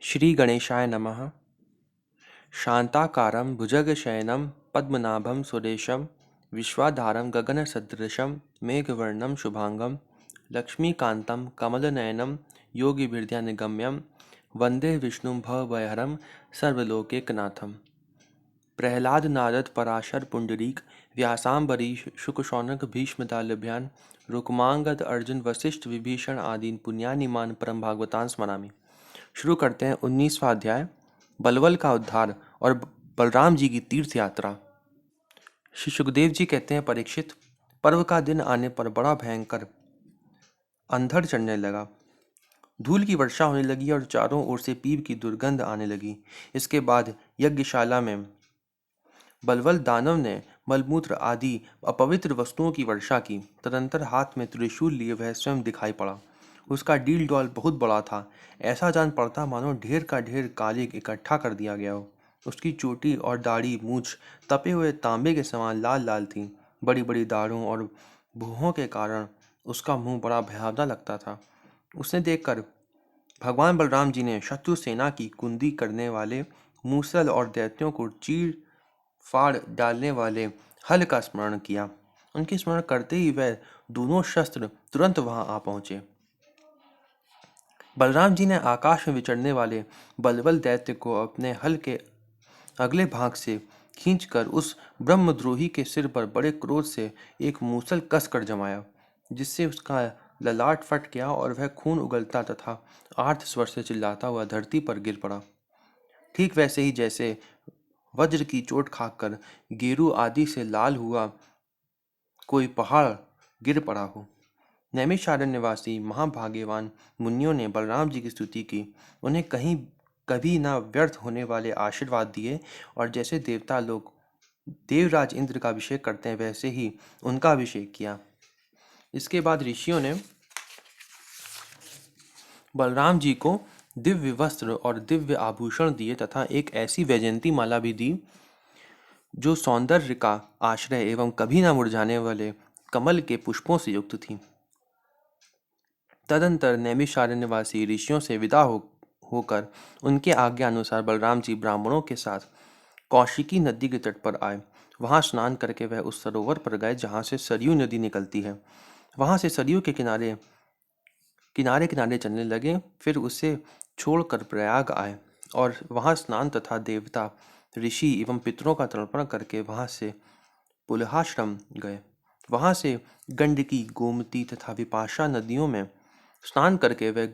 श्री गणेशाय नमः। शांताकारं भुजगशयनं पद्मनाभं सुरेशं विश्वाधारं गगनसदृशं मेघवर्णं शुभांगं लक्ष्मीकान्तं कमलनयनं योगिभिर्ध्यानगम्यं वन्दे विष्णुं भवभयहरं सर्वलोकैकनाथम्। प्रह्लाद नारद पराशर पुंडरीक व्यासांबरीश शुकशौनक भीष्मदालभ्यान् रुक्मांगद अर्जुन वशिष्ठ विभीषण आदीन पुण्यानिमान परम भागवतान स्मरामि। शुरू करते हैं 19वां अध्याय, बलवल का उद्धार और बलराम जी की तीर्थ यात्रा। श्री सुखदेव जी कहते हैं, परीक्षित, पर्व का दिन आने पर बड़ा भयंकर अंधड़ चढ़ने लगा। धूल की वर्षा होने लगी और चारों ओर से पीप की दुर्गंध आने लगी। इसके बाद यज्ञशाला में बलवल दानव ने मलमूत्र आदि अपवित्र वस्तुओं की वर्षा की। तदंतर हाथ में त्रिशूल लिए वह स्वयं दिखाई पड़ा। उसका डील डौल बहुत बड़ा था। ऐसा जान पड़ता मानो ढेर का ढेर कालिक इकट्ठा कर दिया गया हो। उसकी चोटी और दाढ़ी मूछ तपे हुए तांबे के समान लाल लाल थी। बड़ी बड़ी दाढ़ों और भुहों के कारण उसका मुंह बड़ा भयावना लगता था। उसे देखकर भगवान बलराम जी ने शत्रु सेना की कुंदी करने वाले मूसल और दैत्यों को चीर फाड़ डालने वाले हल का स्मरण किया। उनके स्मरण करते ही वह दोनों शस्त्र तुरंत वहां आ पहुंचे। बलराम जी ने आकाश में विचरने वाले बलवल दैत्य को अपने हल के अगले भाग से खींचकर उस ब्रह्मद्रोही के सिर पर बड़े क्रोध से एक मूसल कस कर जमाया, जिससे उसका ललाट फट गया और वह खून उगलता तथा आर्त स्वर से चिल्लाता हुआ धरती पर गिर पड़ा। ठीक वैसे ही जैसे वज्र की चोट खाकर गेरू आदि से लाल हुआ कोई पहाड़ गिर पड़ा हो। नैमिषारण्य निवासी महाभाग्यवान मुनियों ने बलराम जी की स्तुति की। उन्हें कहीं कभी न व्यर्थ होने वाले आशीर्वाद दिए और जैसे देवता लोग देवराज इंद्र का अभिषेक करते हैं वैसे ही उनका अभिषेक किया। इसके बाद ऋषियों ने बलराम जी को दिव्य वस्त्र और दिव्य आभूषण दिए तथा एक ऐसी वैजयंती माला भी दी जो सौंदर्य का आश्रय एवं कभी न मुरझाने वाले कमल के पुष्पों से युक्त थी। तदंतर नैमिषारण्यवासी ऋषियों से विदा होकर उनके आज्ञा अनुसार बलराम जी ब्राह्मणों के साथ कौशिकी नदी के तट पर आए। वहां स्नान करके वह उस सरोवर पर गए जहां से सरयू नदी निकलती है। वहां से सरयू के किनारे किनारे किनारे चलने लगे। फिर उसे छोड़कर प्रयाग आए और वहां स्नान तथा देवता ऋषि एवं पितरों का तर्पण करके वहां से पुलहाश्रम गए। वहां से गंडकी, गोमती तथा विपाशा नदियों में स्नान करके वे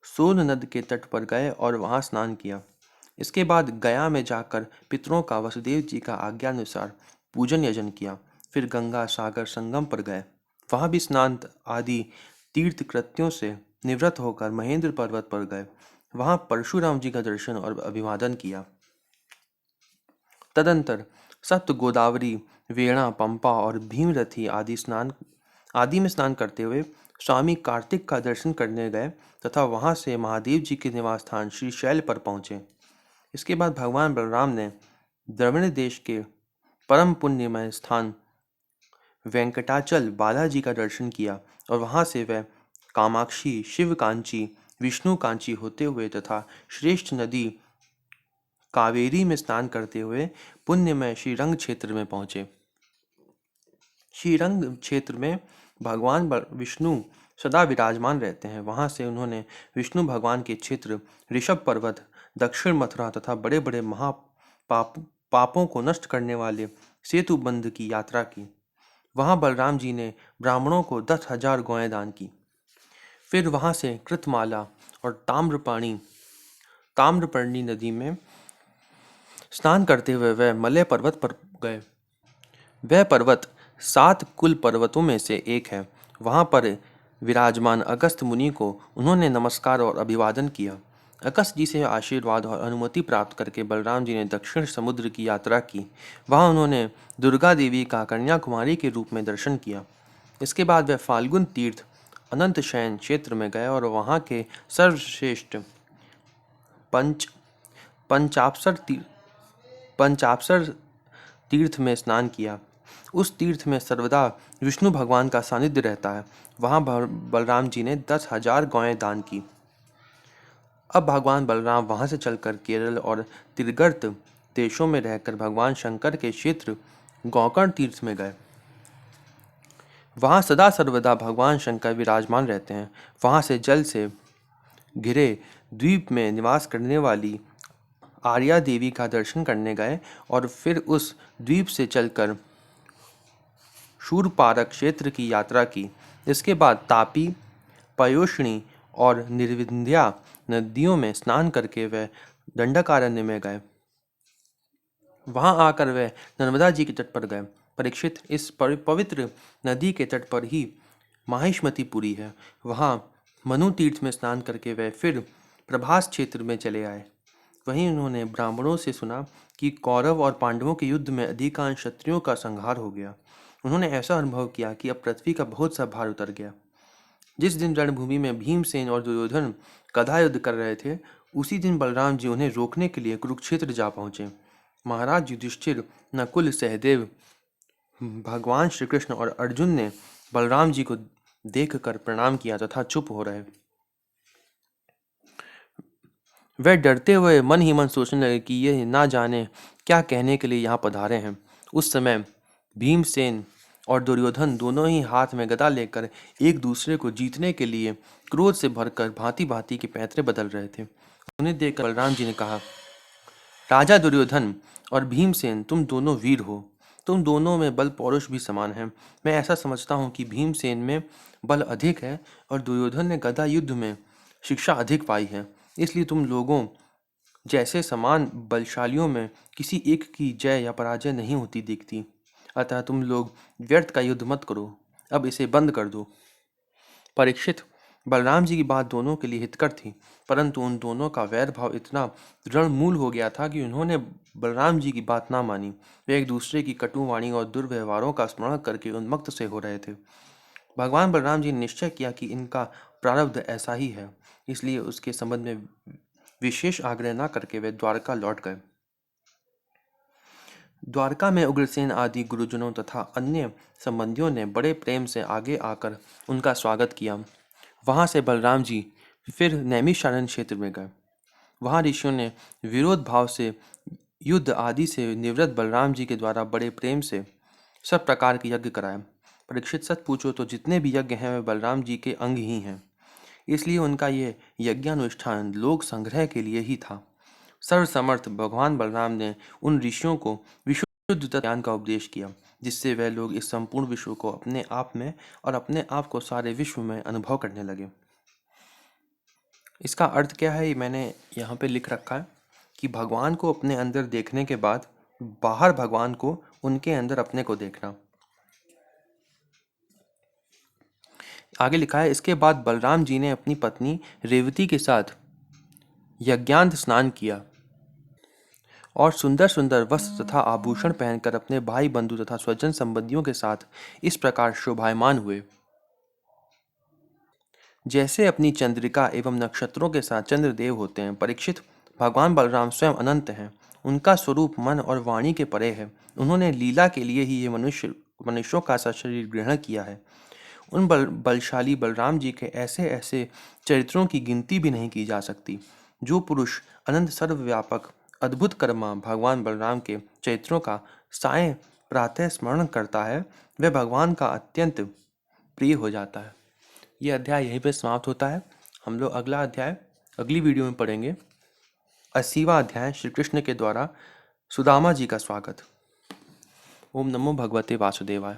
सोन नद के तट पर गए और वहां स्नान किया। इसके बाद गया में जाकर पितरों का वसुदेव जी का आज्ञानुसार पूजन यजन किया। फिर गंगा सागर संगम पर गए। वहां भी स्नान आदि तीर्थ कृत्यों से निवृत्त होकर महेंद्र पर्वत पर गए। वहां परशुराम जी का दर्शन और अभिवादन किया। तदंतर सप्त गोदावरी, वेणा, पंपा और भीमरथी आदि में स्नान करते हुए स्वामी कार्तिक का दर्शन करने गए तथा वहां से महादेव जी के निवास स्थान श्री शैल पर पहुंचे। इसके बाद भगवान बलराम ने द्रविड़ देश के परम पुण्यमय स्थान वेंकटाचल बालाजी का दर्शन किया और वहां से वह कामाक्षी, शिव कांची, विष्णु कांची होते हुए तथा श्रेष्ठ नदी कावेरी में स्नान करते हुए पुण्यमय श्रीरंग क्षेत्र में पहुंचे। श्रीरंग क्षेत्र में भगवान विष्णु सदा विराजमान रहते हैं। वहां से उन्होंने विष्णु भगवान के क्षेत्र ऋषभ पर्वत, दक्षिण मथुरा तथा बड़े बड़े पापों को नष्ट करने वाले सेतु बंध की यात्रा की। वहां बलराम जी ने ब्राह्मणों को 10,000 गौएं दान की। फिर वहां से कृतमाला और ताम्रपर्णी नदी में स्नान करते हुए वह मलय पर्वत पर गए। वह पर्वत 7 कुल पर्वतों में से एक है। वहां पर विराजमान अगस्त्य मुनि को उन्होंने नमस्कार और अभिवादन किया। अगस्त्य जी से आशीर्वाद और अनुमति प्राप्त करके बलराम जी ने दक्षिण समुद्र की यात्रा की। वहां उन्होंने दुर्गा देवी का कन्याकुमारी के रूप में दर्शन किया। इसके बाद वह फाल्गुन तीर्थ अनंत शयन क्षेत्र में गए और वहां के सर्वश्रेष्ठ पंच पंचाप्सर तीर्थ में स्नान किया। उस तीर्थ में सर्वदा विष्णु भगवान का सानिध्य रहता है। वहाँ बलराम जी ने 10,000 गौएं दान की। अब भगवान बलराम वहाँ से चलकर केरल और तिरगर्त देशों में रहकर भगवान शंकर के क्षेत्र गोकर्ण तीर्थ में गए। वहाँ सदा सर्वदा भगवान शंकर विराजमान रहते हैं। वहाँ से जल से घिरे द्वीप में निवास करने वाली आर्या देवी का दर्शन करने गए और फिर उस द्वीप से चलकर शूरपारक क्षेत्र की यात्रा की। इसके बाद तापी, पयोष्णी और निर्विंध्या नदियों में स्नान करके वे दंडकारण्य में गए। वहां आकर वे नर्मदा जी के तट पर गए। परीक्षित, इस पवित्र नदी के तट पर ही माहिष्मतिपुरी है। वहां मनु तीर्थ में स्नान करके वे फिर प्रभास क्षेत्र में चले आए। वहीं उन्होंने ब्राह्मणों से सुना कि कौरव और पांडवों के युद्ध में अधिकांश क्षत्रियों का संहार हो गया। उन्होंने ऐसा अनुभव किया कि अब पृथ्वी का बहुत सा भार उतर गया। जिस दिन रणभूमि में भीमसेन और दुर्योधन गदा युद्ध कर रहे थे, उसी दिन बलराम जी उन्हें रोकने के लिए कुरुक्षेत्र जा पहुंचे। महाराज युधिष्ठिर, नकुल, सहदेव, भगवान श्री कृष्ण और अर्जुन ने बलराम जी को देखकर प्रणाम किया तथा चुप हो रहे। वे डरते हुए मन ही मन सोचने लगे कि ये ना जाने क्या कहने के लिए यहाँ पधारे हैं। उस समय भीमसेन और दुर्योधन दोनों ही हाथ में गदा लेकर एक दूसरे को जीतने के लिए क्रोध से भरकर भांति भांति के पैंतरे बदल रहे थे। उन्हें देखकर बलराम जी ने कहा, राजा दुर्योधन और भीमसेन, तुम दोनों वीर हो। तुम दोनों में बल पौरुष भी समान है। मैं ऐसा समझता हूँ कि भीमसेन में बल अधिक है और दुर्योधन ने गदा युद्ध में शिक्षा अधिक पाई है। इसलिए तुम लोगों जैसे समान बलशालियों में किसी एक की जय या पराजय नहीं होती दिखती। अतः तुम लोग व्यर्थ का युद्ध मत करो, अब इसे बंद कर दो। परीक्षित, बलराम जी की बात दोनों के लिए हितकर थी, परंतु उन दोनों का वैर भाव इतना दृढ़मूल हो गया था कि उन्होंने बलराम जी की बात ना मानी। वे एक दूसरे की कटु वाणी और दुर्व्यवहारों का स्मरण करके उन्मत्त से हो रहे थे। भगवान बलराम जी ने निश्चय किया कि इनका प्रारब्ध ऐसा ही है, इसलिए उसके संबंध में विशेष आग्रह न करके वे द्वारका लौट गए। द्वारका में उग्रसेन आदि गुरुजनों तथा अन्य संबंधियों ने बड़े प्रेम से आगे आकर उनका स्वागत किया। वहां से बलराम जी फिर नैमिषारण्य क्षेत्र में गए। वहां ऋषियों ने विरोध भाव से युद्ध आदि से निवृत्त बलराम जी के द्वारा बड़े प्रेम से सब प्रकार के यज्ञ कराए। परीक्षित, सच पूछो तो जितने भी यज्ञ हैं वे बलराम जी के अंग ही हैं। इसलिए उनका ये यज्ञानुष्ठान लोक संग्रह के लिए ही था। सर्वसमर्थ भगवान बलराम ने उन ऋषियों को विशुद्ध ज्ञान का उपदेश किया, जिससे वह लोग इस संपूर्ण विश्व को अपने आप में और अपने आप को सारे विश्व में अनुभव करने लगे। इसका अर्थ क्या है, ये मैंने यहाँ पे लिख रखा है कि भगवान को अपने अंदर देखने के बाद बाहर भगवान को उनके अंदर अपने को देखना। आगे लिखा है, इसके बाद बलराम जी ने अपनी पत्नी रेवती के साथ यज्ञांत स्नान किया और सुंदर सुंदर वस्त्र तथा आभूषण पहनकर अपने भाई बंधु तथा स्वजन संबंधियों के साथ इस प्रकार शोभायमान हुए, जैसे अपनी चंद्रिका एवं नक्षत्रों के साथ चंद्रदेव होते हैं। परीक्षित, भगवान बलराम स्वयं अनंत हैं। उनका स्वरूप मन और वाणी के परे है। उन्होंने लीला के लिए ही ये मनुष्यों का सा शरीर ग्रहण किया है। उन बलशाली बलराम जी के ऐसे ऐसे चरित्रों की गिनती भी नहीं की जा सकती। जो पुरुष अनंत सर्वव्यापक अद्भुत कर्मा भगवान बलराम के चरित्रों का साय प्रातः स्मरण करता है, वह भगवान का अत्यंत प्रिय हो जाता है। ये अध्याय यहीं पे समाप्त होता है। हम लोग अगला अध्याय अगली वीडियो में पढ़ेंगे। 80वां अध्याय, श्री कृष्ण के द्वारा सुदामा जी का स्वागत। ओम नमो भगवते वासुदेवाय।